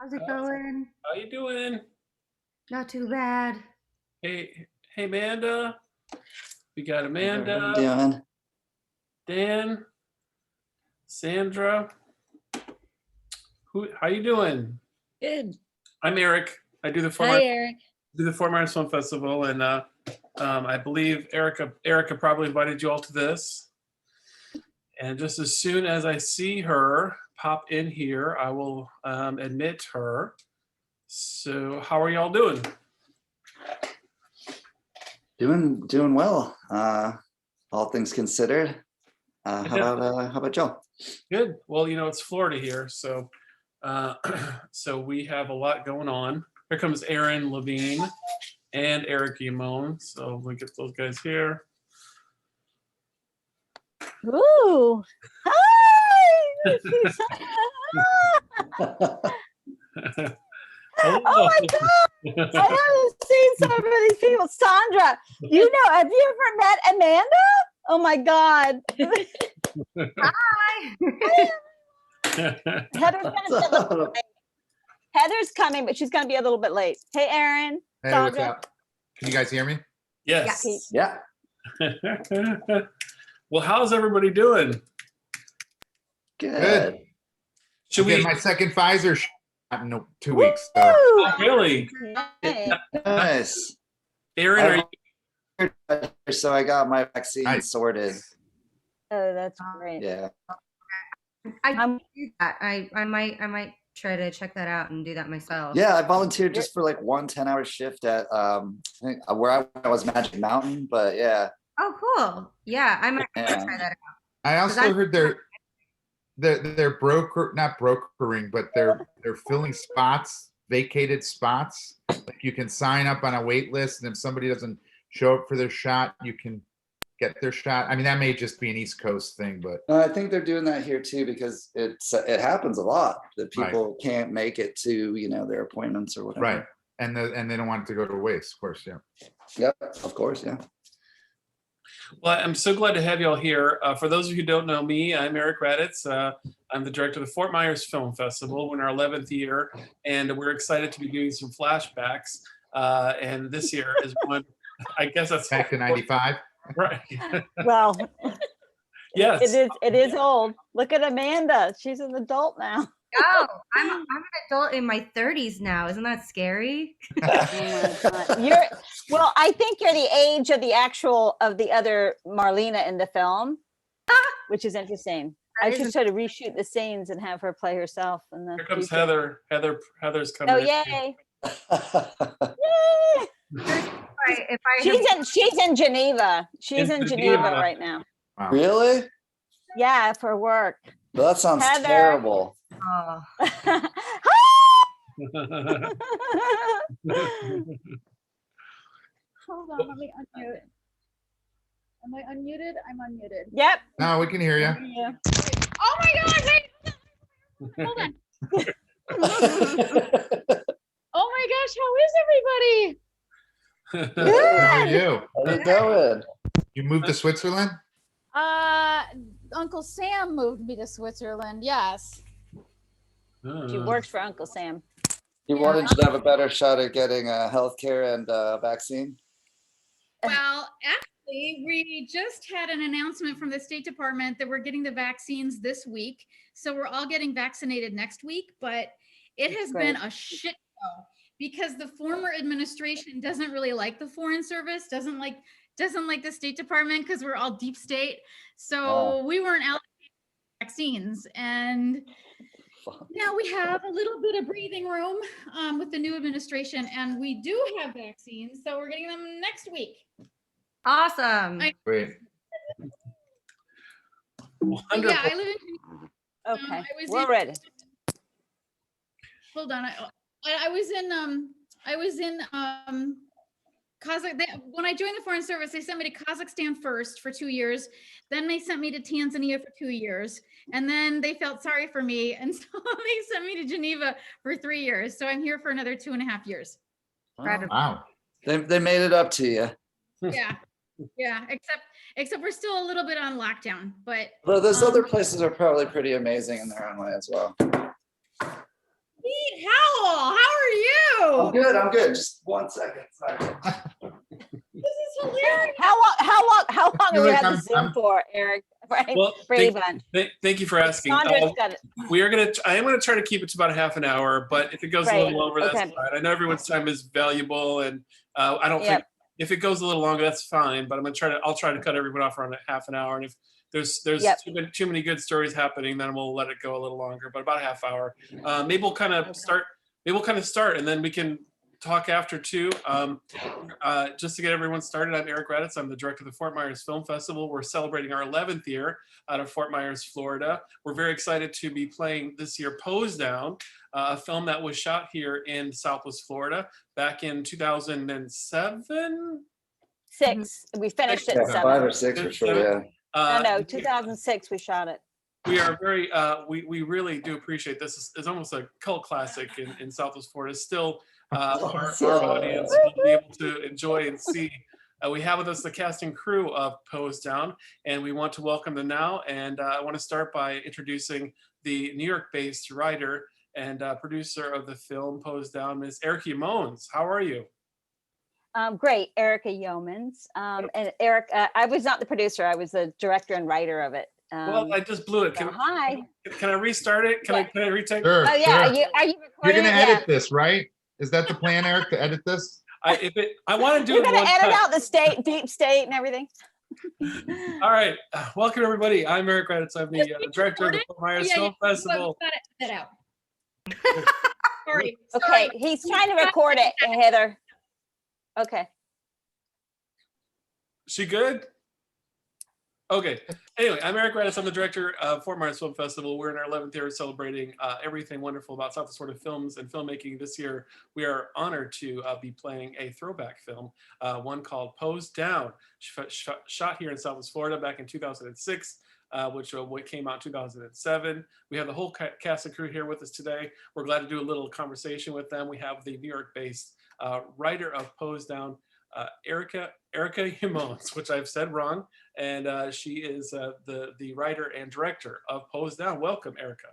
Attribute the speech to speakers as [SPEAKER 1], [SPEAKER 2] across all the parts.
[SPEAKER 1] How's it going?
[SPEAKER 2] How you doing?
[SPEAKER 1] Not too bad.
[SPEAKER 2] Hey, Amanda. We got
[SPEAKER 3] How
[SPEAKER 2] Amanda,
[SPEAKER 3] you doing?
[SPEAKER 2] Dan, Sandra. How you doing?
[SPEAKER 4] Good.
[SPEAKER 2] I'm Eric. I do the
[SPEAKER 4] Hi, Eric.
[SPEAKER 2] Fort Myers Film Festival, and I believe Erika probably invited you all to this. And just as soon as I see her pop in here, I will admit her. So, how are y'all doing?
[SPEAKER 3] Doing well. All things considered. How about Joe?
[SPEAKER 2] Good. Well, it's Florida here, so so we have a lot going on. Here comes Aaron Levine and Erika Yeamons. So we get those guys here.
[SPEAKER 4] Ooh. Hi. Oh my God. I haven't seen some of these people. Sandra, have you ever met Amanda? Oh my God.
[SPEAKER 1] Hi.
[SPEAKER 4] Heather's coming, but she's going to be a little bit late. Hey, Aaron.
[SPEAKER 5] Hey,
[SPEAKER 4] Sandra.
[SPEAKER 5] what's up? Can you guys hear me?
[SPEAKER 2] Yes.
[SPEAKER 3] Yeah.
[SPEAKER 2] Well, how's everybody doing?
[SPEAKER 3] Good.
[SPEAKER 2] Should
[SPEAKER 5] Get
[SPEAKER 2] we?
[SPEAKER 5] my second Pfizer shot in 2 weeks. So.
[SPEAKER 2] Oh, really?
[SPEAKER 3] Nice.
[SPEAKER 2] Aaron, are you?
[SPEAKER 3] So I got my vaccine sorted.
[SPEAKER 4] Oh, that's great.
[SPEAKER 3] Yeah.
[SPEAKER 1] I might try to check that out and do that myself.
[SPEAKER 3] Yeah, I volunteered just for like 1 10-hour shift at I think where I was Magic Mountain, but yeah.
[SPEAKER 1] Oh, cool. Yeah, I might try that out.
[SPEAKER 5] I also heard they're not brokering, but they're filling spots, vacated spots. Like you can sign up on a wait list, and if somebody doesn't show up for their shot, you can get their shot. I mean, that may just be an East Coast thing, but
[SPEAKER 3] I think they're doing that here too because it happens a lot that people can't make it to their appointments or whatever.
[SPEAKER 5] Right, and they don't want it to go to waste, of course. Yeah.
[SPEAKER 3] Yep, of course, yeah.
[SPEAKER 2] Well, I'm so glad to have you all here. For those of you who don't know me, I'm Eric Raddatz. I'm the director of the Fort Myers Film Festival. We're in our 11th year, and we're excited to be doing some flashbacks. And this year is one, I guess that's
[SPEAKER 5] back to 95.
[SPEAKER 2] Right.
[SPEAKER 4] Well,
[SPEAKER 2] yes.
[SPEAKER 4] It is old. Look at Amanda. She's an adult now.
[SPEAKER 1] Oh, I'm an adult in my 30s now. Isn't that scary?
[SPEAKER 4] Oh my God. Well, I think you're the age of the other Marlena in the film, which is interesting. I should try to reshoot the scenes and have her play herself.
[SPEAKER 2] Here comes Heather. Heather's coming.
[SPEAKER 4] Oh, yay.
[SPEAKER 1] Yay.
[SPEAKER 4] She's in Geneva. She's in Geneva right now.
[SPEAKER 5] Wow.
[SPEAKER 3] Really?
[SPEAKER 4] Yeah, for work.
[SPEAKER 3] Well, that sounds
[SPEAKER 4] Heather.
[SPEAKER 3] terrible.
[SPEAKER 1] Oh.
[SPEAKER 6] Hold on, let me unmute. Am I unmuted? I'm unmuted.
[SPEAKER 4] Yep.
[SPEAKER 5] No, we can hear you.
[SPEAKER 4] Yeah.
[SPEAKER 6] Oh my God! Wait, hold on. Oh my gosh! How is everybody?
[SPEAKER 5] How are you?
[SPEAKER 3] How's it going?
[SPEAKER 5] You moved to Switzerland?
[SPEAKER 6] Uncle Sam moved me to Switzerland. Yes.
[SPEAKER 4] She works for Uncle Sam.
[SPEAKER 3] You wanted to have a better shot at getting healthcare and vaccine?
[SPEAKER 7] Well, actually, we just had an announcement from the State Department that we're getting the vaccines this week. So we're all getting vaccinated next week, but it has been a shit show because the former administration doesn't really like the Foreign Service, doesn't like the State Department because we're all deep state. So we weren't allocated vaccines, and now we have a little bit of breathing room with the new administration, and we do have vaccines, so we're getting them next week.
[SPEAKER 1] Awesome.
[SPEAKER 5] Great.
[SPEAKER 7] Yeah, I live in.
[SPEAKER 4] Okay, we're ready.
[SPEAKER 7] Hold on, I was in Kazakh. When I joined the Foreign Service, they sent me to Kazakhstan first for 2 years. Then they sent me to Tanzania for 2 years. And then they felt sorry for me. And so they sent me to Geneva for 3 years. So I'm here for another 2.5 years.
[SPEAKER 5] Wow.
[SPEAKER 3] They made it up to you.
[SPEAKER 7] Yeah. Yeah. Except we're still a little bit on lockdown, but.
[SPEAKER 3] Well, those other places are probably pretty amazing in their own way as well.
[SPEAKER 7] Pete, how
[SPEAKER 3] I'm good. I'm good. Just 1 second. Sorry.
[SPEAKER 7] This is hilarious.
[SPEAKER 4] How long
[SPEAKER 5] feel
[SPEAKER 4] have we
[SPEAKER 5] like
[SPEAKER 4] had the Zoom for, Eric? Right,
[SPEAKER 2] Well,
[SPEAKER 4] Brady Bunch.
[SPEAKER 2] thank you for asking.
[SPEAKER 4] Sandra's got it.
[SPEAKER 2] I am gonna try to keep it to about a half an hour, but if it goes a
[SPEAKER 4] Right,
[SPEAKER 2] little over, that's
[SPEAKER 4] okay.
[SPEAKER 2] fine. I know everyone's time is valuable, and I don't think
[SPEAKER 4] Yep.
[SPEAKER 2] if it goes a little longer, that's fine. But I'll try to cut everyone off around a half an hour, and if there's
[SPEAKER 4] Yep.
[SPEAKER 2] too many good stories happening, then we'll let it go a little longer. But about a half hour. Maybe we'll kind of start. Maybe we'll kind of start, and then we can talk after too. Just to get everyone started, I'm Eric Raddatz. I'm the director of the Fort Myers Film Festival. We're celebrating our 11th year out of Fort Myers, Florida. We're very excited to be playing this year Pose Down, a film that was shot here in Southwest Florida back in 2007.
[SPEAKER 4] 6. We finished it
[SPEAKER 3] Yeah,
[SPEAKER 4] in 7.
[SPEAKER 3] 5 or 6 for sure. Yeah.
[SPEAKER 4] No, 2006 we shot it.
[SPEAKER 2] We are very, we really do appreciate this. It's almost a cult classic in Southwest Florida. Still, our audience will be able to enjoy and see. We have with us the cast and crew of Pose Down, and we want to welcome them now. And I want to start by introducing the New York-based writer and producer of the film Pose Down, Ms. Erika Yeamons. How are you?
[SPEAKER 4] Great, Erika Yeomans. And Eric, I was not the producer. I was the director and writer of it.
[SPEAKER 2] Well, I just blew it.
[SPEAKER 4] Hi.
[SPEAKER 2] Can I restart it? Can I retake?
[SPEAKER 5] Sure,
[SPEAKER 4] Oh yeah,
[SPEAKER 5] sure.
[SPEAKER 4] are you recording?
[SPEAKER 5] You're gonna
[SPEAKER 4] it?
[SPEAKER 5] edit this, right? Is that the plan, Eric, to edit this?
[SPEAKER 2] I want to do
[SPEAKER 4] You're
[SPEAKER 2] it
[SPEAKER 4] gonna
[SPEAKER 2] one
[SPEAKER 4] edit
[SPEAKER 2] time.
[SPEAKER 4] out the deep state and everything.
[SPEAKER 2] All right, welcome everybody. I'm Eric Raddatz. I'm the
[SPEAKER 7] Is it
[SPEAKER 2] director of the
[SPEAKER 7] recorded?
[SPEAKER 2] Fort Myers
[SPEAKER 7] Yeah,
[SPEAKER 2] Film
[SPEAKER 7] yeah,
[SPEAKER 2] Festival.
[SPEAKER 7] Got that out. Sorry.
[SPEAKER 4] Okay,
[SPEAKER 7] sorry.
[SPEAKER 4] he's trying to record it, Heather. Okay.
[SPEAKER 2] She good? Okay. Anyway, I'm Eric Raddatz. I'm the director of Fort Myers Film Festival. We're in our 11th year celebrating everything wonderful about Southwest Florida films and filmmaking. This year, we are honored to be playing a throwback film, one called Pose Down, shot here in Southwest Florida back in 2006. Which came out in 2007. We have the whole cast and crew here with us today. We're glad to do a little conversation with them. We have the New York-based writer of Pose Down, Erika Yeamons, which I've said wrong, and she is the writer and director of Pose Down. Welcome, Erika.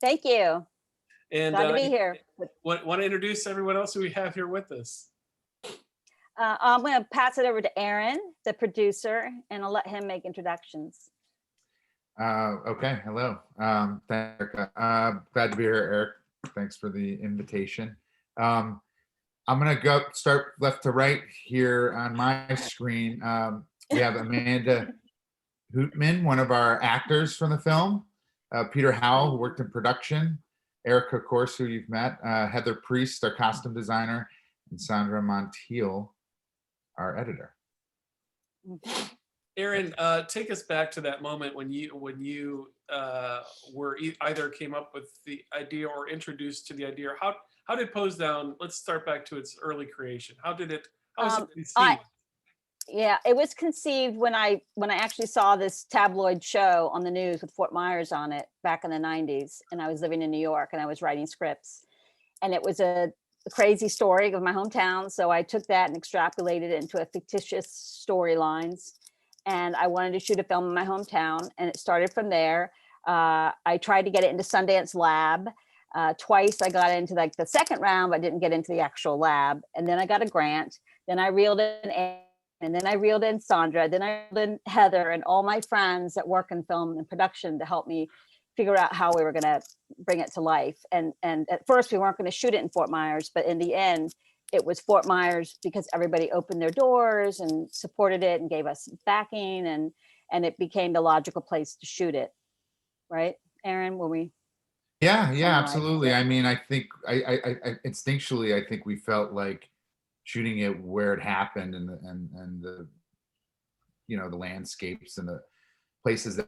[SPEAKER 4] Thank you.
[SPEAKER 2] And
[SPEAKER 4] Glad to be here.
[SPEAKER 2] want to introduce everyone else who we have here with us.
[SPEAKER 4] I'm going to pass it over to Aaron, the producer, and I'll let him make introductions.
[SPEAKER 5] Okay, hello. Thanks, Erica. Glad to be here, Eric. Thanks for the invitation. I'm gonna start left to right here on my screen. We have Amanda Hootman, one of our actors from the film, Peter Howell, who worked in production, Erica, of course, who you've met, Heather Priest, our costume designer, and Sandra Montiel, our editor.
[SPEAKER 2] Aaron, take us back to that moment when you were either came up with the idea or introduced to the idea. How did Pose Down? Let's start back to its early creation. How was it conceived?
[SPEAKER 4] Yeah, it was conceived when I actually saw this tabloid show on the news with Fort Myers on it back in the 90s, and I was living in New York and I was writing scripts, and it was a crazy story of my hometown. So I took that and extrapolated it into a fictitious storylines. And I wanted to shoot a film in my hometown, and it started from there. I tried to get it into Sundance Lab. Twice I got into like the second round, but didn't get into the actual lab. And then I got a grant. Then I reeled in Anne, and then I reeled in Sandra. Then I reeled in Heather and all my friends that work in film and production to help me figure out how we were going to bring it to life. And at first we weren't going to shoot it in Fort Myers, but in the end, it was Fort Myers because everybody opened their doors and supported it and gave us backing, and it became the logical place to shoot it. Right, Aaron, when we?
[SPEAKER 5] Yeah, absolutely. I mean, I think I instinctually, I think we felt like shooting it where it happened, and the the landscapes and the places that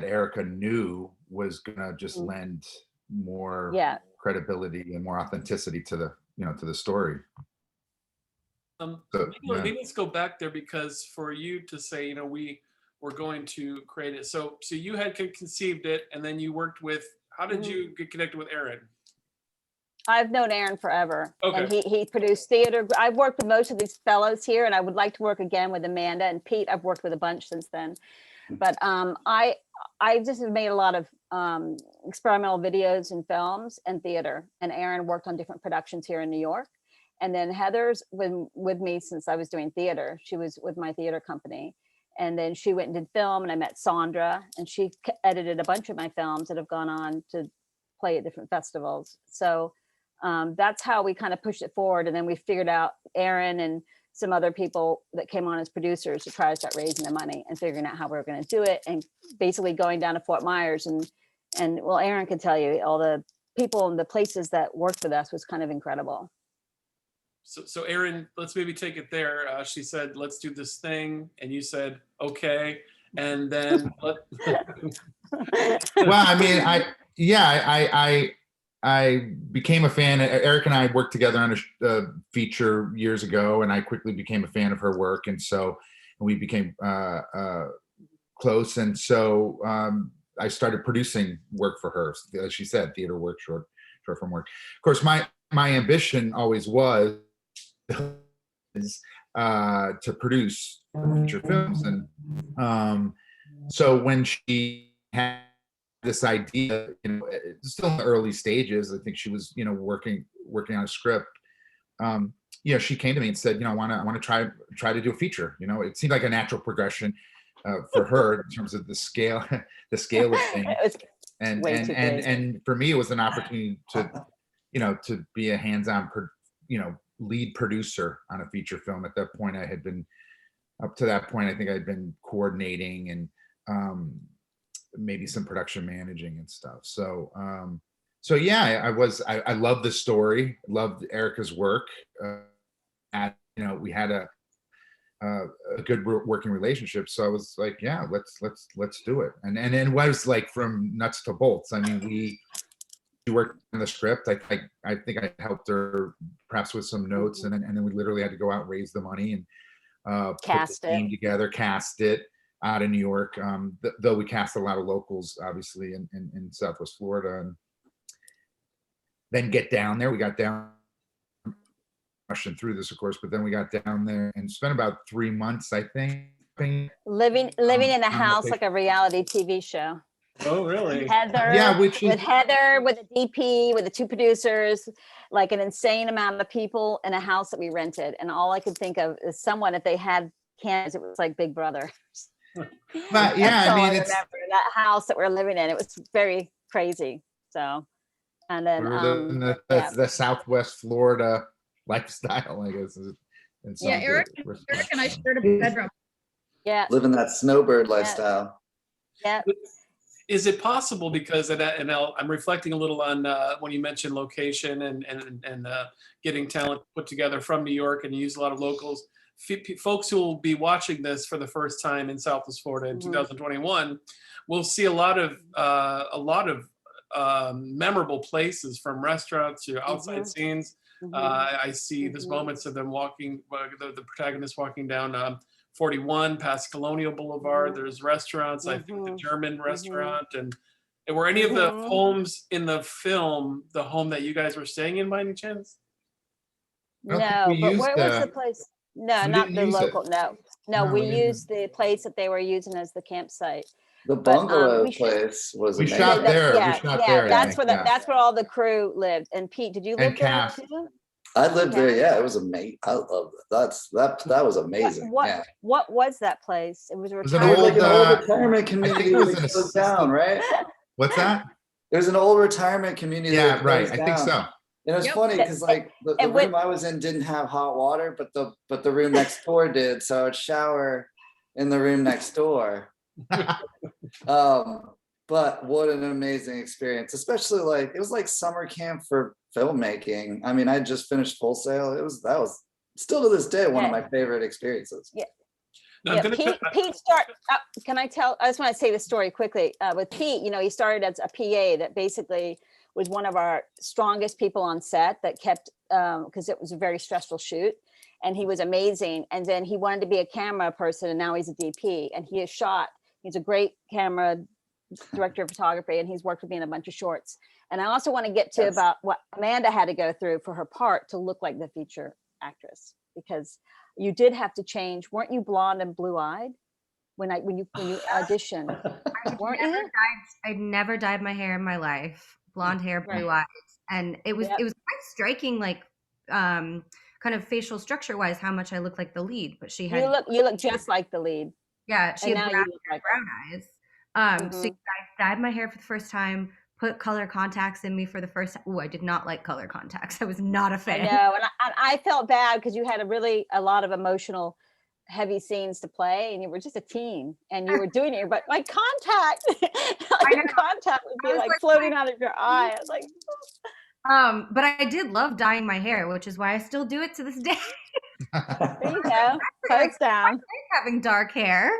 [SPEAKER 5] Erika knew was gonna just lend more credibility and more authenticity to the to the story.
[SPEAKER 2] Maybe let's go back there, because for you to say, we were going to create it. So you had conceived it, and then you worked with. How did you get connected with Aaron?
[SPEAKER 4] I've known Aaron forever,
[SPEAKER 2] Okay.
[SPEAKER 4] and he produced theater. I've worked with most of these fellows here, and I would like to work again with Amanda and Pete. I've worked with a bunch since then. But I just have made a lot of experimental videos and films and theater. And Erin worked on different productions here in New York. And then Heather's been with me since I was doing theater. She was with my theater company. And then she went and did film, and I met Sandra, and she edited a bunch of my films that have gone on to play at different festivals. So that's how we kind of pushed it forward. And then we figured out Erin and some other people that came on as producers to try to start raising the money and figuring out how we were going to do it. And basically going down to Fort Myers and well, Erin can tell you all the people and the places that worked with us was kind of incredible.
[SPEAKER 2] So Erin, let's maybe take it there. She said, let's do this thing. And you said, okay. And then
[SPEAKER 5] Well, I mean, I became a fan. Eric and I worked together on a feature years ago, and I quickly became a fan of her work. And so we became close. And so I started producing work for her. As she said, theater work, short form work. Of course, my ambition always was to produce feature films. And so when she had this idea, still in the early stages, I think she was, working on a script. She came to me and said, I want to try to do a feature. It seemed like a natural progression for her in terms of the scale of things. And for me, it was an opportunity to be a hands-on, lead producer on a feature film. At that point, I think I'd been coordinating and maybe some production managing and stuff. So yeah, I love the story, loved Erika's work. We had a good working relationship. So I was like, yeah, let's do it. And it was like from nuts to bolts. I mean, we worked on the script. I think I helped her perhaps with some notes, and then we literally had to go out and raise the money and
[SPEAKER 4] cast
[SPEAKER 5] put the team together, cast it out of New York. Though we cast a lot of locals, obviously, in Southwest Florida, and then get down there. We got down, rushing through this, of course, but then we got down there and spent about 3 months, I think,
[SPEAKER 4] living in a house like a reality TV show.
[SPEAKER 2] Oh, really?
[SPEAKER 4] Heather,
[SPEAKER 5] Yeah,
[SPEAKER 4] with Heather, with the DP, with the two producers, like an insane amount of people in a house that we rented. And all I could think of is someone, if they had cameras, it was like Big Brother.
[SPEAKER 5] But yeah, I mean,
[SPEAKER 4] it's that house that we're living in. It was very crazy. So, and then
[SPEAKER 5] the Southwest Florida lifestyle, I guess.
[SPEAKER 7] Yeah, Eric and I shared a bedroom.
[SPEAKER 4] Yeah,
[SPEAKER 3] living that snowbird lifestyle.
[SPEAKER 4] Yeah.
[SPEAKER 2] Is it possible, because I'm reflecting a little on when you mentioned location and getting talent put together from New York, and you use a lot of locals. Folks who will be watching this for the first time in Southwest Florida in 2021 will see a lot of memorable places, from restaurants to outside scenes. I see there's moments of them walking, the protagonist walking down 41 past Colonial Boulevard. There's restaurants, I think the German restaurant. And were any of the homes in the film the home that you guys were staying in by any chance?
[SPEAKER 4] No, but where was the place? No, not the local. No, we used the place that they were using as the campsite.
[SPEAKER 3] The bungalow place was
[SPEAKER 5] we
[SPEAKER 3] amazing.
[SPEAKER 5] shot there.
[SPEAKER 4] Yeah,
[SPEAKER 5] We shot there.
[SPEAKER 4] That's where all the crew lived. And Pete, did you live there too?
[SPEAKER 3] I lived there. Yeah, it was amazing. I love it. That was amazing.
[SPEAKER 4] What was that place? It was a
[SPEAKER 5] an
[SPEAKER 4] retirement.
[SPEAKER 3] old retirement community that was closed down, right?
[SPEAKER 5] What's that?
[SPEAKER 3] There's an old retirement community.
[SPEAKER 5] Yeah, right. I think so.
[SPEAKER 3] And it's funny because like the room I was in didn't have hot water, but the room next door did. So I would shower in the room next door. But what an amazing experience, especially like it was like summer camp for filmmaking. I mean, I just finished Full Sail. That was still to this day one of my favorite experiences.
[SPEAKER 4] Yeah. Pete started. Can I tell? I just want to say the story quickly. With Pete, he started as a PA that basically was one of our strongest people on set that kept, because it was a very stressful shoot, and he was amazing. And then he wanted to be a camera person, and now he's a DP, and he has shot. He's a great camera director of photography, and he's worked with me in a bunch of shorts. And I also want to get to about what Amanda had to go through for her part to look like the feature actress, because you did have to change. Weren't you blonde and blue-eyed? when you audition, weren't you?
[SPEAKER 1] I'd never dyed my hair in my life. Blonde hair, blue
[SPEAKER 4] Right.
[SPEAKER 1] eyes, and it was
[SPEAKER 4] Yep.
[SPEAKER 1] quite striking, like kind of facial structure wise, how much I look like the lead. But she had
[SPEAKER 4] You look just like the lead.
[SPEAKER 1] she
[SPEAKER 4] And
[SPEAKER 1] had
[SPEAKER 4] now
[SPEAKER 1] brown,
[SPEAKER 4] you look like
[SPEAKER 1] brown eyes. So
[SPEAKER 4] Mhm.
[SPEAKER 1] I dyed my hair for the first time. Put color contacts in me for the first time. Oh, I did not like color contacts. I was not a
[SPEAKER 4] I
[SPEAKER 1] fan.
[SPEAKER 4] know, and I felt bad because you had a lot of emotional, heavy scenes to play, and you were just a teen, and you were doing it, but my contact, like your contact would
[SPEAKER 1] I
[SPEAKER 4] be
[SPEAKER 1] was
[SPEAKER 4] like
[SPEAKER 1] like,
[SPEAKER 4] floating out of your eye. I was like,
[SPEAKER 1] But I did love dyeing my hair, which is why I still do it to this day.
[SPEAKER 4] there you go,
[SPEAKER 1] Like,
[SPEAKER 4] coats down.
[SPEAKER 1] having dark hair.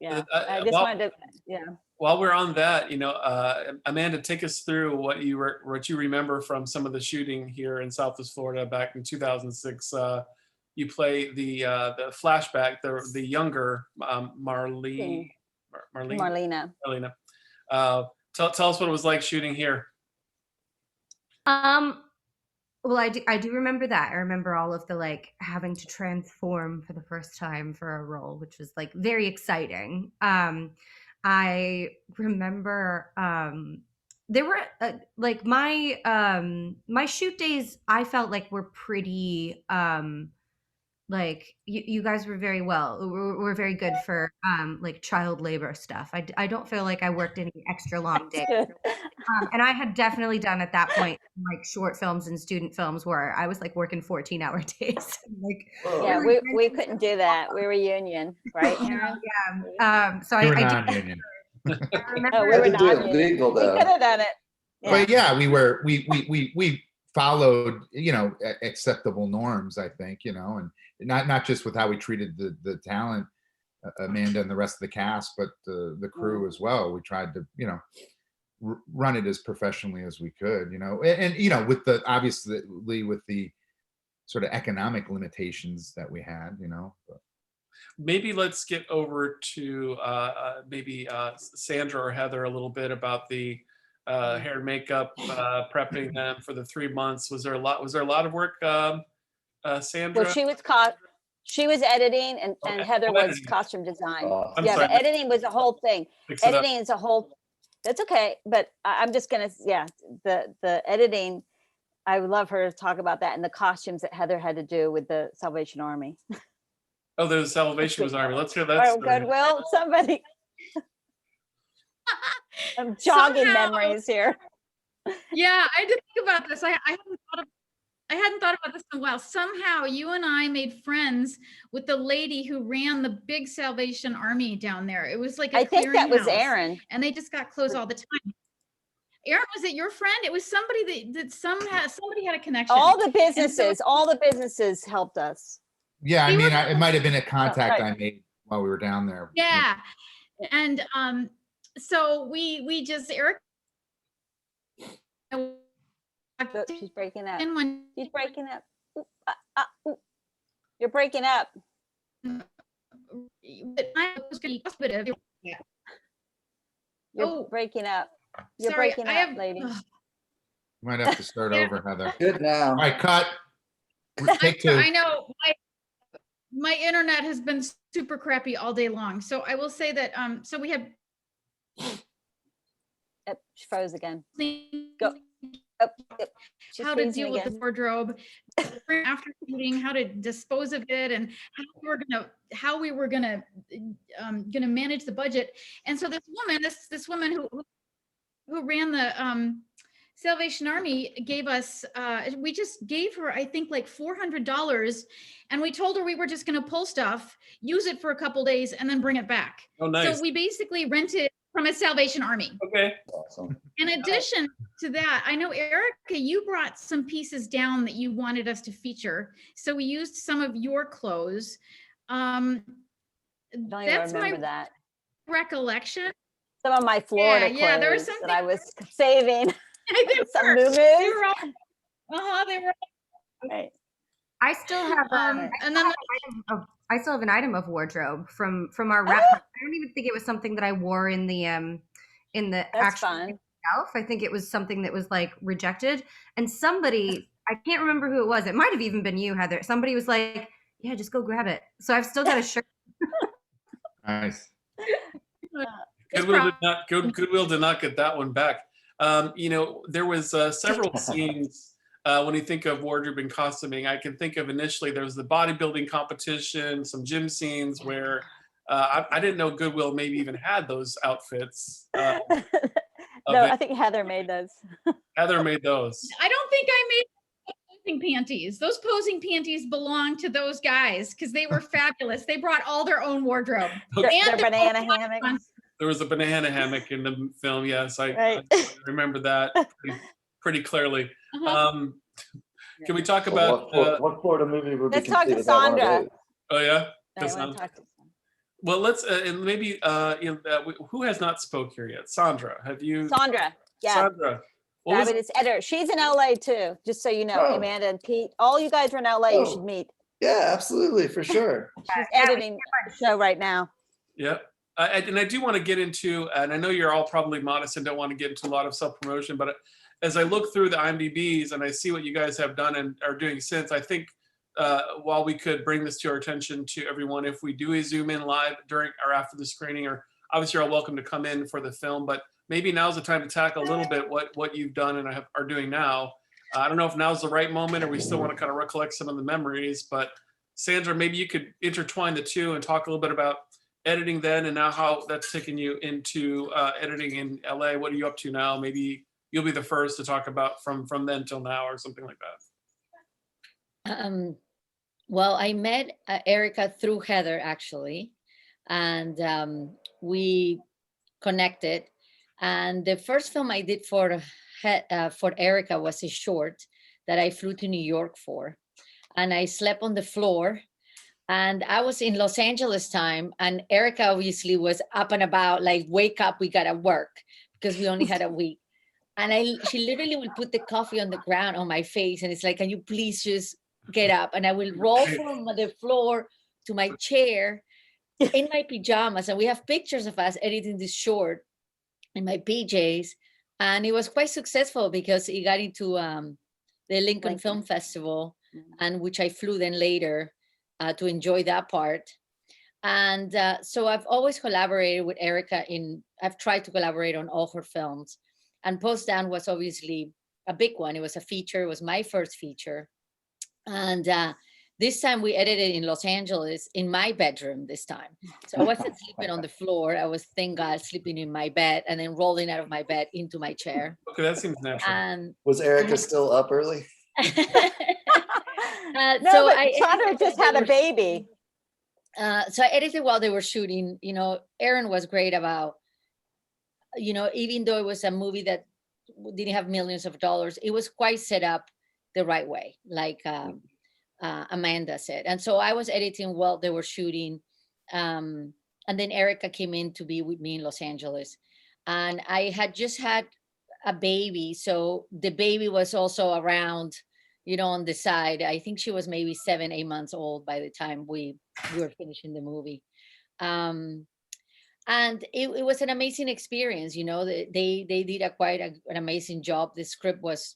[SPEAKER 4] Yeah, I just wanted to, yeah.
[SPEAKER 2] While we're on that, Amanda, take us through what you remember from some of the shooting here in Southwest Florida back in 2006. You play the flashback, the younger Marlena. Tell us what it was like shooting here.
[SPEAKER 1] Well, I do remember that. I remember all of the like having to transform for the first time for a role, which was like very exciting. I remember there were like my shoot days I felt like were pretty like you guys were were very good for like child labor stuff. I don't feel like I worked any extra long days. And I had definitely done at that point like short films and student films where I was like working 14-hour days. Like
[SPEAKER 4] Yeah, we couldn't do that. We were union, right, Aaron?
[SPEAKER 1] so
[SPEAKER 5] You were
[SPEAKER 1] I
[SPEAKER 5] non-union.
[SPEAKER 4] Oh, we were
[SPEAKER 3] Had to do it
[SPEAKER 4] not.
[SPEAKER 3] legal,
[SPEAKER 4] We
[SPEAKER 3] though.
[SPEAKER 4] could have done it.
[SPEAKER 5] But yeah, we followed, acceptable norms, I think, and not just with how we treated the talent, Amanda and the rest of the cast, but the crew as well. We tried to, run it as professionally as we could, and with the, obviously with the sort of economic limitations that we had, but.
[SPEAKER 2] Maybe let's get over to maybe Sandra or Heather a little bit about the hair and makeup, prepping them for the 3 months. Was there a lot of work, Sandra?
[SPEAKER 4] Well, she was editing, and Heather was
[SPEAKER 2] editing.
[SPEAKER 4] costume design.
[SPEAKER 3] Oh,
[SPEAKER 4] Yeah,
[SPEAKER 2] sorry.
[SPEAKER 4] the editing was a whole thing.
[SPEAKER 2] Mix it up.
[SPEAKER 4] Editing is a whole. That's okay, but I'm just gonna, the editing. I would love her to talk about that, and the costumes that Heather had to do with the Salvation Army.
[SPEAKER 2] Oh, the Salvation was Army. Let's hear that
[SPEAKER 4] Oh,
[SPEAKER 2] story.
[SPEAKER 4] goodwill, somebody. I'm jogging
[SPEAKER 7] Somehow-
[SPEAKER 4] memories here.
[SPEAKER 7] Yeah, I did think about this. I hadn't thought about this in a while. Somehow you and I made friends with the lady who ran the big Salvation Army down there. It was like a
[SPEAKER 4] I think that was
[SPEAKER 7] clearinghouse,
[SPEAKER 4] Aaron.
[SPEAKER 7] and they just got closed all the time. Aaron, was it your friend? It was somebody that somebody had a connection.
[SPEAKER 4] All the businesses helped us.
[SPEAKER 5] Yeah, I
[SPEAKER 7] They
[SPEAKER 5] mean,
[SPEAKER 7] were-
[SPEAKER 5] it might have been a contact
[SPEAKER 4] right.
[SPEAKER 5] I made while we were down there.
[SPEAKER 7] Yeah. And so we just Eric
[SPEAKER 4] Oh, she's breaking up.
[SPEAKER 7] in one
[SPEAKER 4] She's breaking up. Ooh, ooh. You're breaking up.
[SPEAKER 7] but I was gonna be hospital.
[SPEAKER 4] You're
[SPEAKER 7] Oh,
[SPEAKER 4] breaking up. You're
[SPEAKER 7] sorry,
[SPEAKER 4] breaking
[SPEAKER 7] I
[SPEAKER 4] up,
[SPEAKER 7] have
[SPEAKER 4] lady.
[SPEAKER 5] You might have to start
[SPEAKER 7] Yeah.
[SPEAKER 5] over, Heather.
[SPEAKER 3] Good now.
[SPEAKER 5] All right, cut. Take two.
[SPEAKER 7] I know my internet has been super crappy all day long. So I will say that so we have
[SPEAKER 4] Yep, she froze again.
[SPEAKER 7] things
[SPEAKER 4] Go. Oh, yep. She's
[SPEAKER 7] how to
[SPEAKER 4] freezing
[SPEAKER 7] deal with the
[SPEAKER 4] again.
[SPEAKER 7] wardrobe after shooting, how to dispose of it, and how we were gonna manage the budget. And so this woman who ran the Salvation Army gave us we just gave her, I think, like $400, and we told her we were just gonna pull stuff, use it for a couple days, and then bring it back.
[SPEAKER 2] Oh, nice.
[SPEAKER 7] So we basically rented from a Salvation Army.
[SPEAKER 2] Okay.
[SPEAKER 3] Awesome.
[SPEAKER 7] In addition to that, I know, Erika, you brought some pieces down that you wanted us to feature. So we used some of your clothes.
[SPEAKER 4] Don't even
[SPEAKER 7] That's
[SPEAKER 4] remember
[SPEAKER 7] my
[SPEAKER 4] that.
[SPEAKER 7] recollection.
[SPEAKER 4] Some of my Florida
[SPEAKER 7] yeah, there was
[SPEAKER 4] clothes that
[SPEAKER 7] something-
[SPEAKER 4] I was saving.
[SPEAKER 7] They
[SPEAKER 4] Some
[SPEAKER 7] were-
[SPEAKER 4] moo-moos.
[SPEAKER 7] they were all- they were.
[SPEAKER 4] Right.
[SPEAKER 1] I still have
[SPEAKER 7] And then
[SPEAKER 1] I still have an item of wardrobe from our rep. I don't even think it was something that I wore in the
[SPEAKER 4] That's
[SPEAKER 1] actual
[SPEAKER 4] fun.
[SPEAKER 1] itself. I think it was something that was like rejected, and somebody, I can't remember who it was. It might have even been you, Heather. Somebody was like, "Yeah, just go grab it." So I've still got a shirt.
[SPEAKER 5] Nice.
[SPEAKER 2] Goodwill did not get that one back. You know, there was several scenes when you think of wardrobe and costuming. I can think of initially there was the bodybuilding competition, some gym scenes where I didn't know Goodwill maybe even had those outfits.
[SPEAKER 4] No, I think Heather made those.
[SPEAKER 2] Heather made those.
[SPEAKER 7] I don't think I made posing panties. Those posing panties belong to those guys because they were fabulous. They brought all their own wardrobe.
[SPEAKER 4] Their
[SPEAKER 7] And
[SPEAKER 4] banana hammocks.
[SPEAKER 2] There was a banana hammock in the film. Yes, I
[SPEAKER 4] Right.
[SPEAKER 2] remember that pretty clearly.
[SPEAKER 7] Uh-huh.
[SPEAKER 2] Can we talk
[SPEAKER 3] Well,
[SPEAKER 2] about?
[SPEAKER 3] what Florida movie would be
[SPEAKER 4] Let's talk to
[SPEAKER 3] complete without one of
[SPEAKER 4] Sandra.
[SPEAKER 3] those?
[SPEAKER 2] Oh yeah.
[SPEAKER 4] I
[SPEAKER 2] Does
[SPEAKER 4] wanna
[SPEAKER 2] not-
[SPEAKER 4] talk to
[SPEAKER 2] Well, let's and maybe who has not spoke here yet? Sandra, have you?
[SPEAKER 4] Sandra. Yeah.
[SPEAKER 2] Sandra, what was,
[SPEAKER 4] Fabulous editor. She's in LA too, just so you know.
[SPEAKER 3] Oh.
[SPEAKER 4] Amanda and Pete, all you guys are in LA. You should
[SPEAKER 3] Oh.
[SPEAKER 4] meet.
[SPEAKER 3] Yeah, absolutely, for sure.
[SPEAKER 4] She's editing the show right now.
[SPEAKER 2] yeah. And I do want to get into, and I know you're all probably modest and don't want to get into a lot of self-promotion, but as I look through the IMDb's and I see what you guys have done and are doing since, I think while we could bring this to our attention to everyone, if we do a Zoom in live during or after the screening, or obviously you're all welcome to come in for the film, but maybe now's the time to tackle a little bit what you've done and are doing now. I don't know if now's the right moment or we still want to kind of recollect some of the memories, but Sandra, maybe you could intertwine the two and talk a little bit about editing then and now how that's taken you into editing in LA. What are you up to now? Maybe you'll be the first to talk about from then till now or something like that.
[SPEAKER 8] Well, I met Erika through Heather actually, and we connected. And the first film I did for Erika was a short that I flew to New York for, and I slept on the floor. And I was in Los Angeles time, and Erika obviously was up and about, like, wake up, we gotta work, because we only had a week. And she literally would put the coffee on the ground on my face, and it's like, can you please just get up? And I will roll from the floor to my chair in my pajamas, and we have pictures of us editing this short in my PJs, and it was quite successful because it got into the Lincoln Film Festival, and which I flew then later to enjoy that part. And so I've always collaborated with Erika I've tried to collaborate on all her films. And Post Down was obviously a big one. It was a feature, it was my first feature. And this time we edited in Los Angeles in my bedroom this time. So I wasn't sleeping on the floor. I was, thank God, sleeping in my bed and then rolling out of my bed into my chair.
[SPEAKER 2] Okay, that seems natural.
[SPEAKER 3] Was Erika still up early?
[SPEAKER 4] No,
[SPEAKER 8] so
[SPEAKER 4] but
[SPEAKER 8] I
[SPEAKER 4] Sandra
[SPEAKER 8] edited
[SPEAKER 4] just
[SPEAKER 8] while
[SPEAKER 4] had
[SPEAKER 8] they
[SPEAKER 4] a
[SPEAKER 8] were-
[SPEAKER 4] baby.
[SPEAKER 8] So I edited while they were shooting. You know, Aaron was great about, you know, even though it was a movie that didn't have millions of dollars, it was quite set up the right way, like Amanda said. And so I was editing while they were shooting. And then Erika came in to be with me in Los Angeles. And I had just had a baby. So the baby was also around, you know, on the side. I think she was maybe 7-8 months old by the time we were finishing the movie. And it was an amazing experience. You know, they did an amazing job. The script was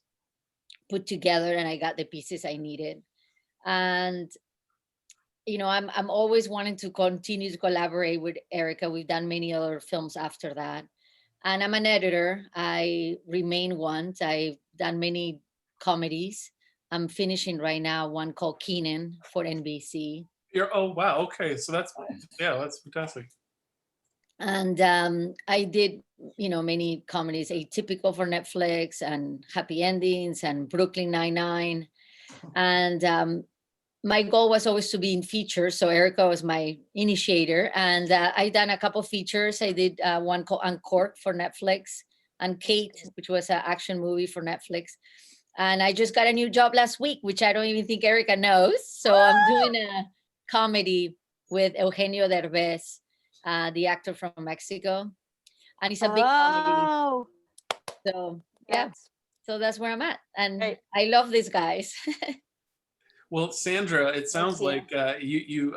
[SPEAKER 8] put together and I got the pieces I needed. And, you know, I'm always wanting to continue to collaborate with Erika. We've done many other films after that. And I'm an editor. I remain one. I've done many comedies. I'm finishing right now one called Keenan for NBC.
[SPEAKER 2] Oh, wow. Okay. So that's fantastic.
[SPEAKER 8] And I did, you know, many comedies, Atypical for Netflix, and Happy Endings, and Brooklyn Nine-Nine. And my goal was always to be in features. So Erika was my initiator. And I done a couple features. I did one called Uncorked for Netflix, and Kate, which was an action movie for Netflix. And I just got a new job last week, which I don't even think Erika knows. So I'm doing a comedy with Eugenio Derbez, the actor from Mexico. And it's a big comedy.
[SPEAKER 4] Oh,
[SPEAKER 8] So yeah,
[SPEAKER 4] yes.
[SPEAKER 8] so that's where I'm at. And
[SPEAKER 4] Great.
[SPEAKER 8] I love these guys.
[SPEAKER 2] Well, Sandra, it sounds
[SPEAKER 4] you.
[SPEAKER 2] like you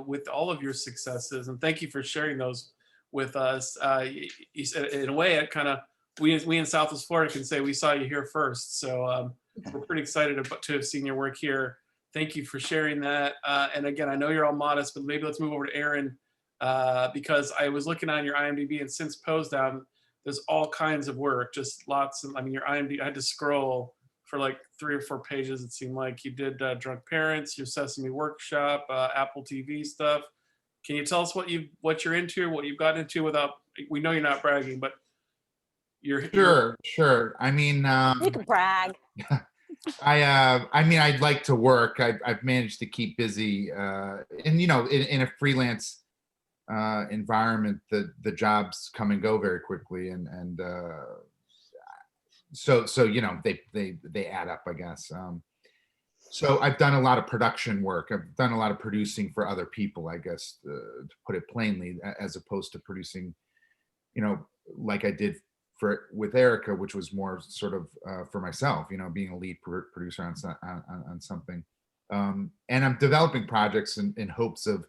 [SPEAKER 2] with all of your successes, and thank you for sharing those with us. You said, in a way, it kind of we in Southwest Florida can say we saw you here first. So we're pretty excited to have seen your work here. Thank you for sharing that. And again, I know you're all modest, but maybe let's move over to Aaron. because I was looking on your IMDb, and since Pose Down, there's all kinds of work, just lots of, I mean, your IMDb, I had to scroll for like 3 or 4 pages. It seemed like you did Drunk Parents, your Sesame Workshop, Apple TV stuff. Can you tell us what you're into, what you've gotten into without, we know you're not bragging, but
[SPEAKER 5] Sure. I mean,
[SPEAKER 4] You can brag.
[SPEAKER 5] I mean, I'd like to work. I've managed to keep busy, and you know, in a freelance environment, the jobs come and go very quickly, and so you know, they add up, I guess. So I've done a lot of production work. I've done a lot of producing for other people, I guess, to put it plainly, as opposed to producing, you know, like I did with Erika, which was more sort of for myself, you know, being a lead producer on something. And I'm developing projects in hopes of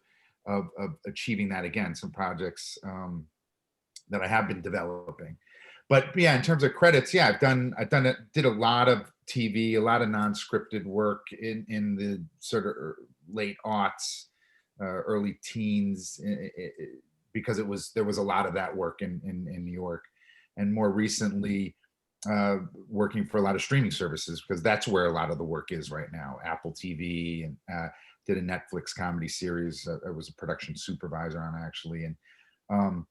[SPEAKER 5] achieving that again. Some projects that I have been developing. But yeah, in terms of credits, yeah, did a lot of TV, a lot of non-scripted work in the sort of late aughts, early teens, because there was a lot of that work in New York, and more recently working for a lot of streaming services, because that's where a lot of the work is right now. Apple TV, and did a Netflix comedy series. I was a production supervisor on, actually, and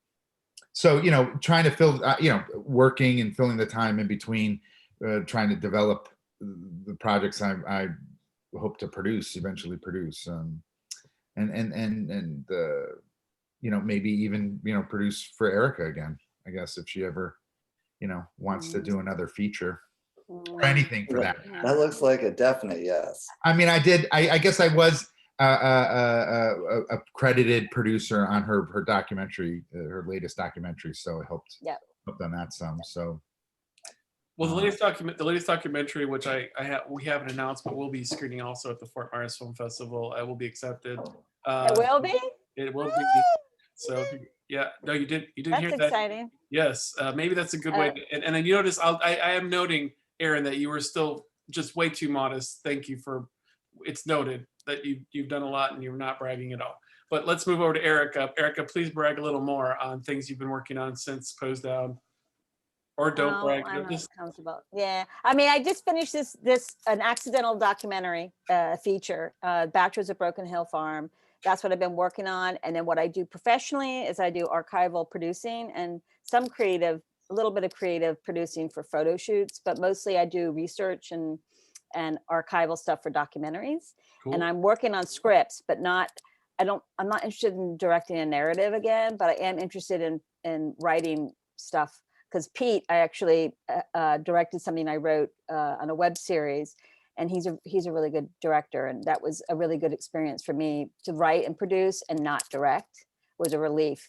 [SPEAKER 5] so, you know, trying to fill, you know, working and filling the time in between, trying to develop the projects I hope to eventually produce, and you know, maybe even, you know, produce for Erika again, I guess, if she ever, you know, wants to do another feature or anything for that.
[SPEAKER 3] That looks like a definite yes.
[SPEAKER 5] I mean, I guess I was a credited producer on her documentary, her latest documentary, so it helped on that some. So
[SPEAKER 2] well, the latest documentary, which we have an announcement, will be screening also at the Fort Myers Film Festival. I will be accepted.
[SPEAKER 4] It will be.
[SPEAKER 2] It will be. So yeah, no, you didn't hear that.
[SPEAKER 4] That's exciting.
[SPEAKER 2] Yes, maybe that's a good way. And then you notice, I am noting, Aaron, that you were still just way too modest. Thank you for. It's noted that you've done a lot and you're not bragging at all. But let's move over to Erika. Erika, please brag a little more on things you've been working on since Pose Down. Or don't brag.
[SPEAKER 4] I'm not comfortable. Yeah, I mean, I just finished an accidental documentary feature, Bachelors at Broken Hill Farm. That's what I've been working on. And then what I do professionally is I do archival producing and a little bit of creative producing for photo shoots, but mostly I do research and archival stuff for documentaries. Cool. And I'm working on scripts, but I'm not interested in directing a narrative again, but I am interested in writing stuff. Because Pete, I actually directed something I wrote on a web series, and he's a really good director, and that was a really good experience for me to write and produce and not direct. Was a relief.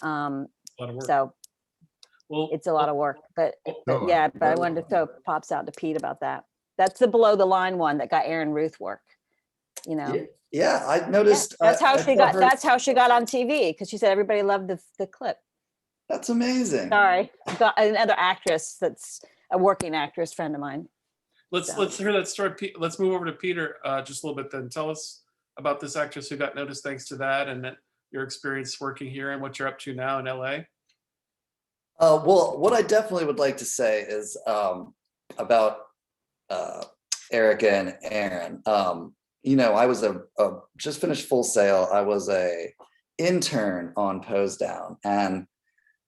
[SPEAKER 4] So it's a lot of work, but I wanted to throw props out to Pete about that. That's the below the line one that got Aaron Ruth work. You know.
[SPEAKER 3] Yeah, I noticed.
[SPEAKER 4] Yeah, that's how she got on TV, because she said everybody loved the clip.
[SPEAKER 3] That's amazing.
[SPEAKER 4] Sorry, got another actress that's a working actress friend of mine.
[SPEAKER 2] Let's hear that story. Let's move over to Peter just a little bit then. Tell us about this actress who got noticed thanks to that, and your experience working here and what you're up to now in LA.
[SPEAKER 3] Well, what I definitely would like to say is about Erika and Aaron. You know, I was just finished Full Sail. I was a intern on Pose Down, and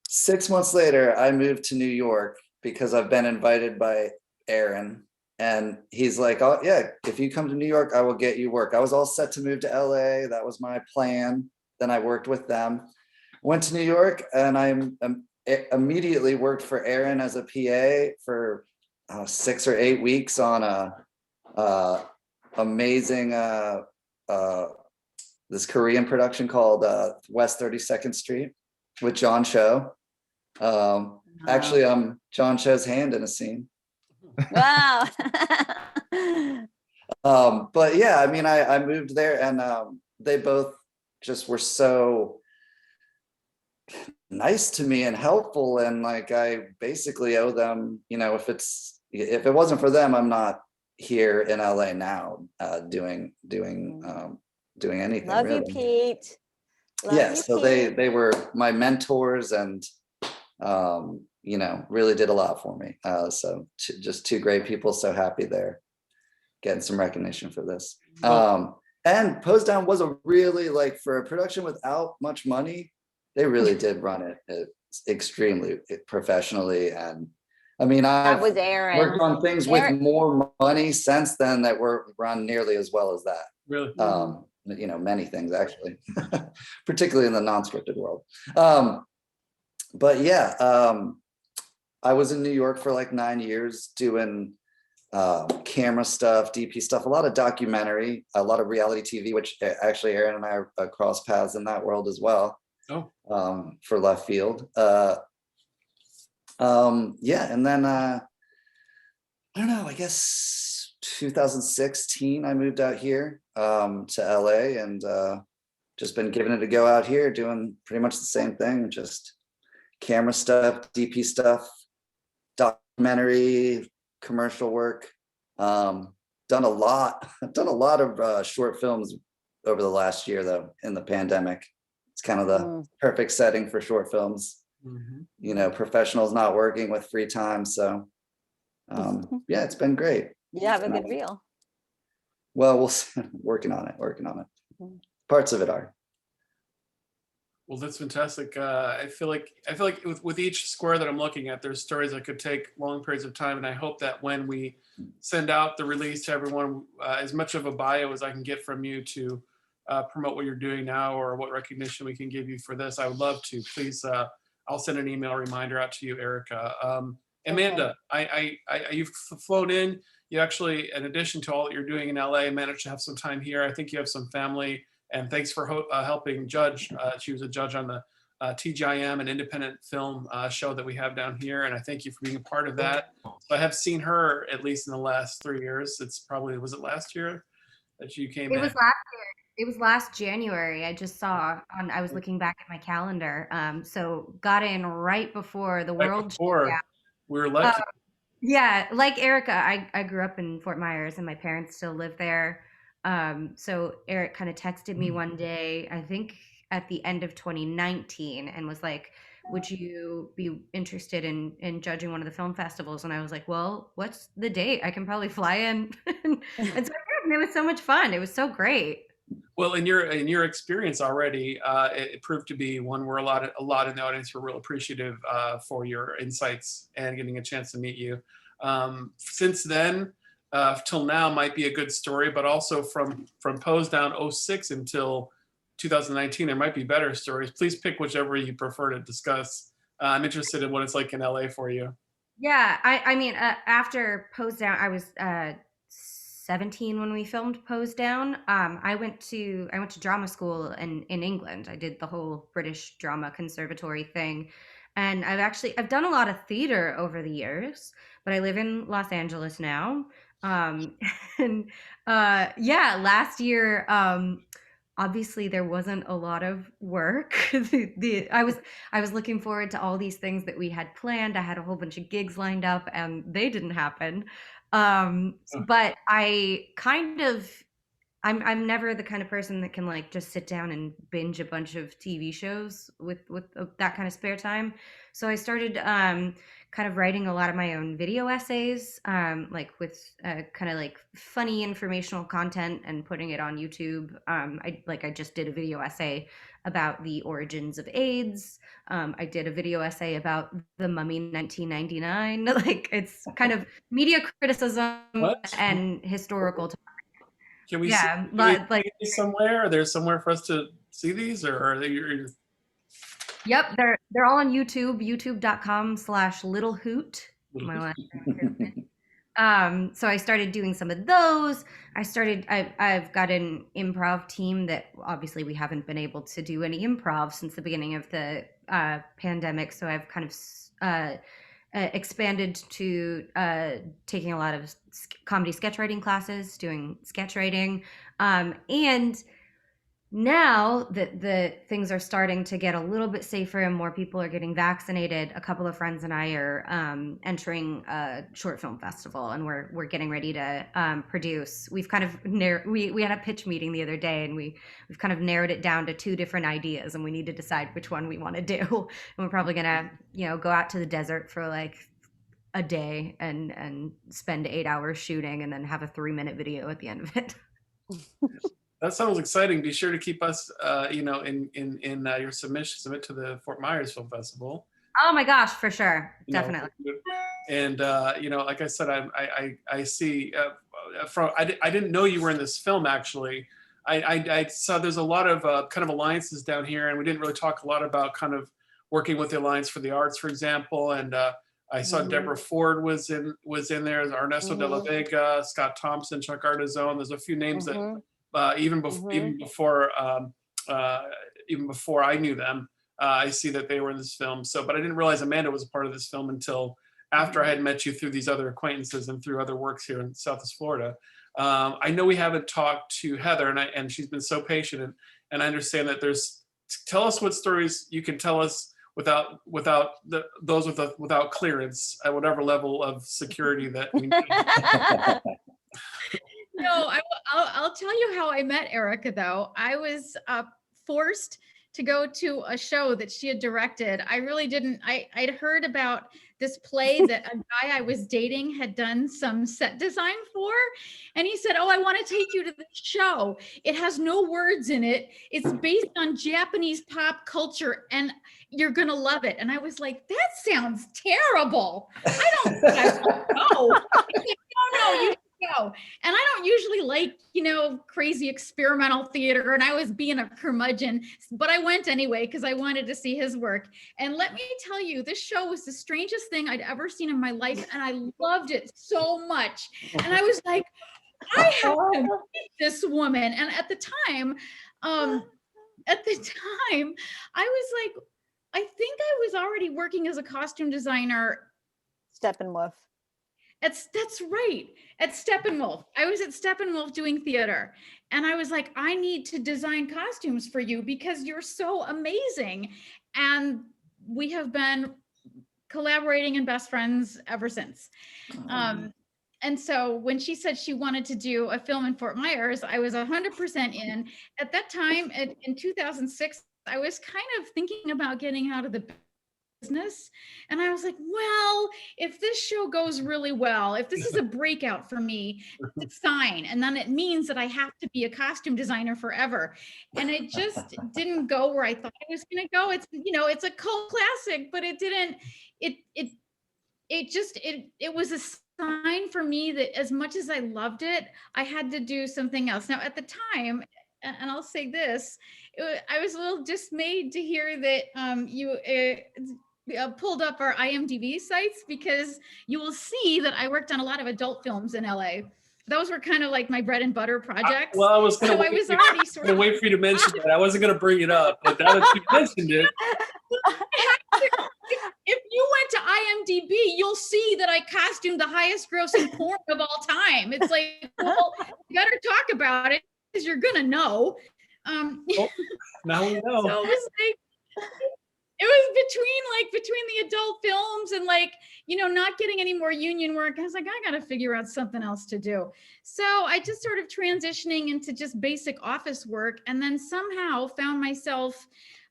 [SPEAKER 3] 6 months later, I moved to New York because I've been invited by Aaron, and he's like, "Oh yeah, if you come to New York, I will get you work." I was all set to move to LA. That was my plan. Then I worked with them, went to New York, and I immediately worked for Aaron as a PA for 6 or 8 weeks on a amazing this Korean production called West 32nd Street with John Cho. Actually, I'm John Cho's hand in a scene.
[SPEAKER 4] Wow.
[SPEAKER 3] But yeah, I mean, I moved there, and they both just were so nice to me and helpful, and like I basically owe them, you know, if it wasn't for them, I'm not here in LA now doing anything.
[SPEAKER 4] Love
[SPEAKER 3] really.
[SPEAKER 4] you, Pete. Love
[SPEAKER 3] Yeah,
[SPEAKER 4] you,
[SPEAKER 3] so
[SPEAKER 4] Pete.
[SPEAKER 3] they were my mentors and you know, really did a lot for me. So just two great people. So happy they're getting some recognition for this. And Pose Down was a really, like, for a production without much money, they really did run it extremely professionally. And I mean,
[SPEAKER 4] That
[SPEAKER 3] I've
[SPEAKER 4] was Aaron.
[SPEAKER 3] worked on things with
[SPEAKER 4] Aaron-
[SPEAKER 3] more money since then that were run nearly as well as that.
[SPEAKER 2] Really?
[SPEAKER 3] You know, many things actually, particularly in the non-scripted world. But yeah, I was in New York for like 9 years doing camera stuff, DP stuff, a lot of documentary, a lot of reality TV, which actually Aaron and I are cross paths in that world as well.
[SPEAKER 2] Oh.
[SPEAKER 3] For Left Field. Yeah, and then I don't know, I guess 2016 I moved out here to LA and just been giving it a go out here, doing pretty much the same thing, just camera stuff, DP stuff, documentary, commercial work. Done a lot of short films over the last year though, in the pandemic. It's kind of the perfect setting for short films. You know, professionals not working with free time. So yeah, it's been great.
[SPEAKER 4] You have a good reel.
[SPEAKER 3] Well, we'll see. Working on it. Parts of it are.
[SPEAKER 2] Well, that's fantastic. I feel like with each square that I'm looking at, there's stories that could take long periods of time, and I hope that when we send out the release to everyone, as much of a bio as I can get from you to promote what you're doing now or what recognition we can give you for this, I would love to. Please, I'll send an email reminder out to you, Erika. Amanda, you've flown in. You actually, in addition to all that you're doing in LA, managed to have some time here. I think you have some family. And thanks for helping judge. She was a judge on the TGIM, an independent film show that we have down here. And I thank you for being a part of that. So I have seen her at least in the last 3 years. It's probably, was it last year that you came in?
[SPEAKER 1] It was last year. It was last January. I just saw I was looking back at my calendar. So got in right before the world.
[SPEAKER 2] Before, we were lucky.
[SPEAKER 1] Yeah, like Erika, I grew up in Fort Myers and my parents still live there. So Eric kind of texted me one day, I think at the end of 2019, and was like, would you be interested in judging one of the film festivals? And I was like, well, what's the date? I can probably fly in. And so I did, and it was so much fun. It was so great.
[SPEAKER 2] Well, in your experience already, it proved to be one where a lot in the audience were real appreciative for your insights and getting a chance to meet you. Since then, till now might be a good story, but also from Pose Down 06 until 2019, there might be better stories. Please pick whichever you prefer to discuss. I'm interested in what it's like in LA for you.
[SPEAKER 1] Yeah, I mean, after Pose Down, I was 17 when we filmed Pose Down. I went to drama school in England. I did the whole British Drama Conservatory thing, and I've done a lot of theater over the years, but I live in Los Angeles now. And yeah, last year, obviously there wasn't a lot of work. I was looking forward to all these things that we had planned. I had a whole bunch of gigs lined up and they didn't happen. But I'm never the kind of person that can like just sit down and binge a bunch of TV shows with that kind of spare time. So I started kind of writing a lot of my own video essays, like with kind of like funny informational content and putting it on YouTube. I just did a video essay about the origins of AIDS. I did a video essay about the Mummy 1999. Like it's kind of media criticism and historical.
[SPEAKER 2] Can we
[SPEAKER 1] Yeah,
[SPEAKER 2] see these somewhere? Are there somewhere for us to see these, or are they?
[SPEAKER 1] Yep, they're all on YouTube. YouTube.com/littlehoot. My last name. So I started doing some of those. I've got an improv team that obviously we haven't been able to do any improv since the beginning of the pandemic. So I've kind of expanded to taking a lot of comedy sketch writing classes, doing sketch writing, and now that the things are starting to get a little bit safer and more people are getting vaccinated, a couple of friends and I are entering a short film festival, and we're getting ready to produce. We've kind of we had a pitch meeting the other day, and we've kind of narrowed it down to 2 different ideas, and we need to decide which one we want to do. And we're probably gonna go out to the desert for like a day and spend 8 hours shooting, and then have a 3-minute video at the end of it.
[SPEAKER 2] That sounds exciting. Be sure to keep us, in your submission. Submit to the Fort Myers Film Festival.
[SPEAKER 1] Oh my gosh, for sure,
[SPEAKER 2] You know,
[SPEAKER 1] definitely.
[SPEAKER 2] and like I said, I see. I didn't know you were in this film actually. I saw there's a lot of kind of alliances down here, and we didn't really talk a lot about kind of working with the Alliance for the Arts, for example. And I saw Deborah Ford was in there. Ernesto de la Vega, Scott Thompson, Chuck Artizone. There's a few names that even before I knew them, I see that they were in this film. So, but I didn't realize Amanda was a part of this film until after I had met you through these other acquaintances and through other works here in Southwest Florida. I know we haven't talked to Heather, and she's been so patient, and I understand that tell us what stories you can tell us without clearance at whatever level of security that we need.
[SPEAKER 7] No, I'll tell you how I met Erika though. I was forced to go to a show that she had directed. I really didn't, I'd heard about this play that a guy I was dating had done some set design for. And he said, oh, I want to take you to the show. It has no words in it. It's based on Japanese pop culture and you're going to love it. And I was like, that sounds terrible. I don't think I want to go. He's like, no, you go. And I don't usually like, crazy experimental theater. And I was being a curmudgeon, but I went anyway because I wanted to see his work. And let me tell you, this show was the strangest thing I'd ever seen in my life. And I loved it so much. And I was like, I have to meet this woman. And at the time, I was like, I think I was already working as a costume designer.
[SPEAKER 4] Steppenwolf.
[SPEAKER 7] That's right. At Steppenwolf. I was at Steppenwolf doing theater. And I was like, I need to design costumes for you because you're so amazing. And we have been collaborating and best friends ever since. And so when she said she wanted to do a film in Fort Myers, I was 100% in. At that time, in 2006, I was kind of thinking about getting out of the business. And I was like, well, if this show goes really well, if this is a breakout for me, it's fine. And then it means that I have to be a costume designer forever. And it just didn't go where I thought it was going to go. It's a cult classic, but it didn't, it was a sign for me that as much as I loved it, I had to do something else. Now at the time, and I'll say this, I was a little dismayed to hear that you pulled up our IMDb sites, because you will see that I worked on a lot of adult films in LA. Those were kind of like my bread and butter projects.
[SPEAKER 2] Well, I was going
[SPEAKER 7] so I was already sort of
[SPEAKER 2] wait for you to mention that. I wasn't going to bring it up, but now that you mentioned it.
[SPEAKER 7] If you went to IMDb, you'll see that I costumed the highest grossing porn of all time. It's like, well, you better talk about it because you're going to know.
[SPEAKER 2] Now we know.
[SPEAKER 7] So it was like, it was between the adult films and not getting any more union work. I was like, I got to figure out something else to do. So I just sort of transitioning into just basic office work, and then somehow found myself,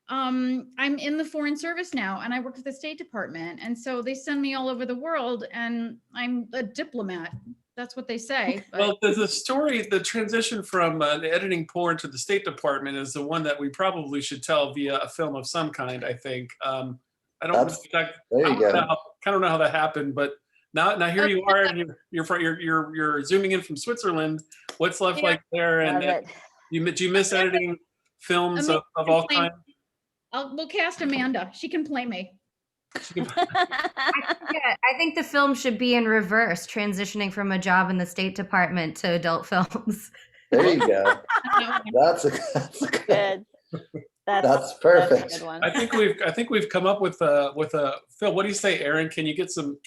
[SPEAKER 7] I'm in the Foreign Service now, and I work for the State Department. And so they send me all over the world, and I'm a diplomat. That's what they say. But.
[SPEAKER 2] Well, the story, the transition from editing porn to the State Department is the one that we probably should tell via a film of some kind, I think. I don't know how that happened, but now here you are, and you're zooming in from Switzerland. What's left like there? And do you miss editing films of all kinds?
[SPEAKER 7] We'll cast Amanda. She can play me.
[SPEAKER 1] I think the film should be in reverse, transitioning from a job in the State Department to adult films.
[SPEAKER 3] There you go. That's
[SPEAKER 4] good.
[SPEAKER 3] That's perfect.
[SPEAKER 4] That's a good one.
[SPEAKER 2] I think we've come up with a Phil. What do you say, Aaron? Can you get some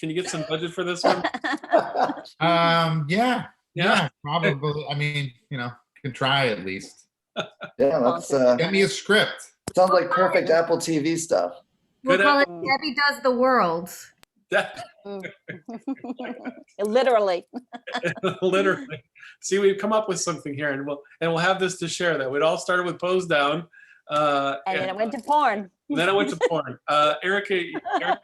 [SPEAKER 2] budget for this one?
[SPEAKER 5] Yeah, probably. I mean, can try at least.
[SPEAKER 3] Yeah, that's
[SPEAKER 5] Get me a script.
[SPEAKER 3] sounds like perfect Apple TV stuff.
[SPEAKER 1] We'll
[SPEAKER 2] Good
[SPEAKER 1] call it
[SPEAKER 4] Mm.
[SPEAKER 1] Debbie Does the World.
[SPEAKER 4] Literally.
[SPEAKER 2] Literally. See, we've come up with something here, and we'll have this to share. That it all started with Pose Down,
[SPEAKER 4] And then it went to porn.
[SPEAKER 2] then I went to porn. Erika,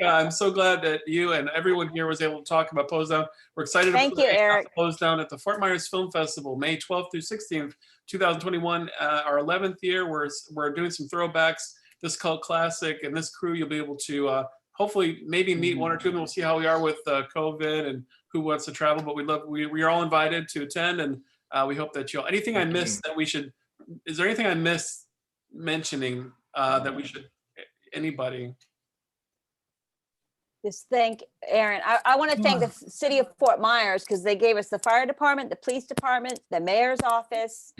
[SPEAKER 2] I'm so glad that you and everyone here was able to talk about Pose Down. We're excited
[SPEAKER 4] Thank
[SPEAKER 2] to
[SPEAKER 4] you,
[SPEAKER 2] play
[SPEAKER 4] Eric.
[SPEAKER 2] Pose Down at the Fort Myers Film Festival, May 12th through 16th, 2021. Our 11th year. We're doing some throwbacks. This cult classic, and this crew, you'll be able to hopefully maybe meet one or two of them. We'll see how we are with COVID and who wants to travel. But we are all invited to attend, and we hope that you'll. Anything I missed that we should? Is there anything I missed mentioning that we should? Anybody?
[SPEAKER 4] Just thank Aaron. I want to thank the city of Fort Myers because they gave us the fire department, the police department, the mayor's office,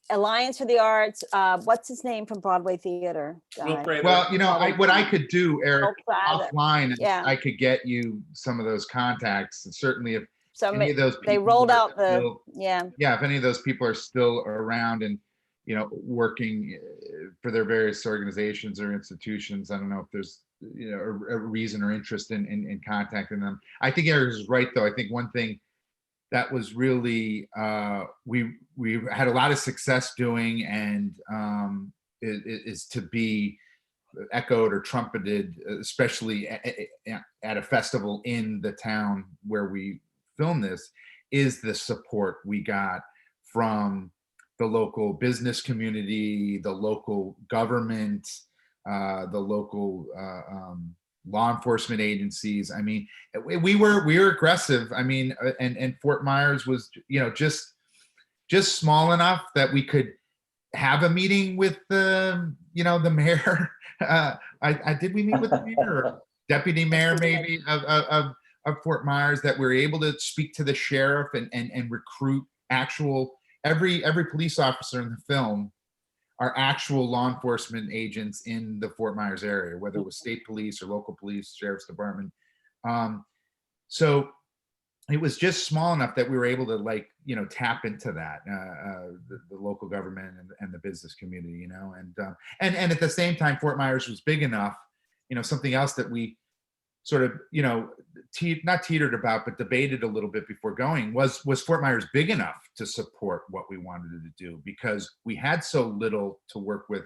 [SPEAKER 4] Alliance for the Arts. What's his name from Broadway Theater?
[SPEAKER 2] Will Prather.
[SPEAKER 5] Well, you know, what I could do, Eric,
[SPEAKER 4] Private.
[SPEAKER 5] offline, is
[SPEAKER 4] Yeah.
[SPEAKER 5] I could get you some of those contacts. And certainly if
[SPEAKER 4] So
[SPEAKER 5] any of those people
[SPEAKER 4] they rolled
[SPEAKER 5] are
[SPEAKER 4] out the,
[SPEAKER 5] still-
[SPEAKER 4] yeah.
[SPEAKER 5] yeah, if any of those people are still around and, you know, working for their various organizations or institutions, I don't know if there's, you know, a reason or interest in contacting them. I think Eric is right, though. I think one thing that was really, we had a lot of success doing, and is to be echoed or trumpeted, especially at a festival in the town where we filmed this, is the support we got from the local business community, the local government, the local law enforcement agencies. I mean, we were aggressive. I mean, and Fort Myers was, you know, just small enough that we could have a meeting with the, you know, the mayor. Did we meet with the mayor or deputy mayor maybe of Fort Myers, that we're able to speak to the sheriff and recruit actual, every police officer in the film are actual law enforcement agents in the Fort Myers area, whether it was state police or local police, sheriff's department. So it was just small enough that we were able to, like, you know, tap into that, the local government and the business community, you know, and at the same time, Fort Myers was big enough, you know, something else that we sort of, you know, not teetered about, but debated a little bit before going was Fort Myers big enough to support what we wanted to do, because we had so little to work with,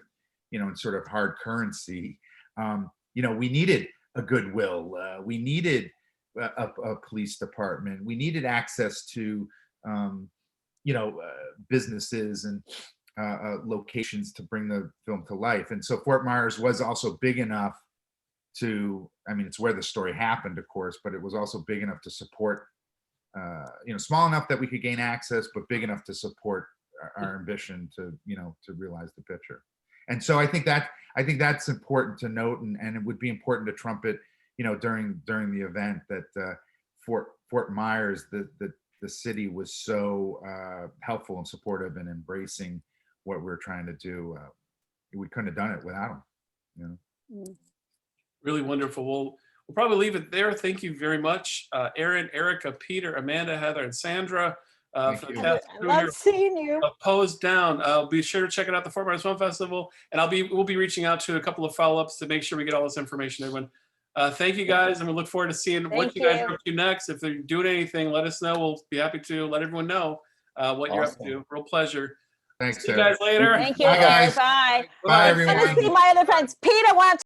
[SPEAKER 5] you know, in sort of hard currency. You know, we needed a Goodwill, we needed a police department, we needed access to, you know, businesses and locations to bring the film to life. And so Fort Myers was also big enough to, I mean, it's where the story happened, of course, but it was also big enough to support, you know, small enough that we could gain access, but big enough to support our ambition to, you know, to realize the picture. And so I think that's important to note, and it would be important to trumpet, you know, during the event, that Fort Myers, the city was so helpful and supportive and embracing what we were trying to do. We couldn't have done it without them, you know.
[SPEAKER 2] Really wonderful. We'll probably leave it there. Thank you very much, Aaron, Erika, Peter, Amanda, Heather, and Sandra. For the cast
[SPEAKER 4] I
[SPEAKER 2] crew
[SPEAKER 4] love
[SPEAKER 2] here.
[SPEAKER 4] seeing you.
[SPEAKER 2] Pose Down. Be sure to check it out, the Fort Myers Film Festival, and we'll be reaching out to a couple of follow-ups to make sure we get all this information, everyone. Thank you guys, and we look forward to seeing what you guys are up to next. If they're doing anything, let us know. We'll be happy to let everyone know what you're up to. Real pleasure.
[SPEAKER 5] Thanks,
[SPEAKER 2] See you guys later.
[SPEAKER 4] Thank you.
[SPEAKER 5] Bye, guys.
[SPEAKER 4] Bye.
[SPEAKER 5] Bye,
[SPEAKER 4] I'm gonna
[SPEAKER 5] everyone.
[SPEAKER 4] see my other friends. Peter wants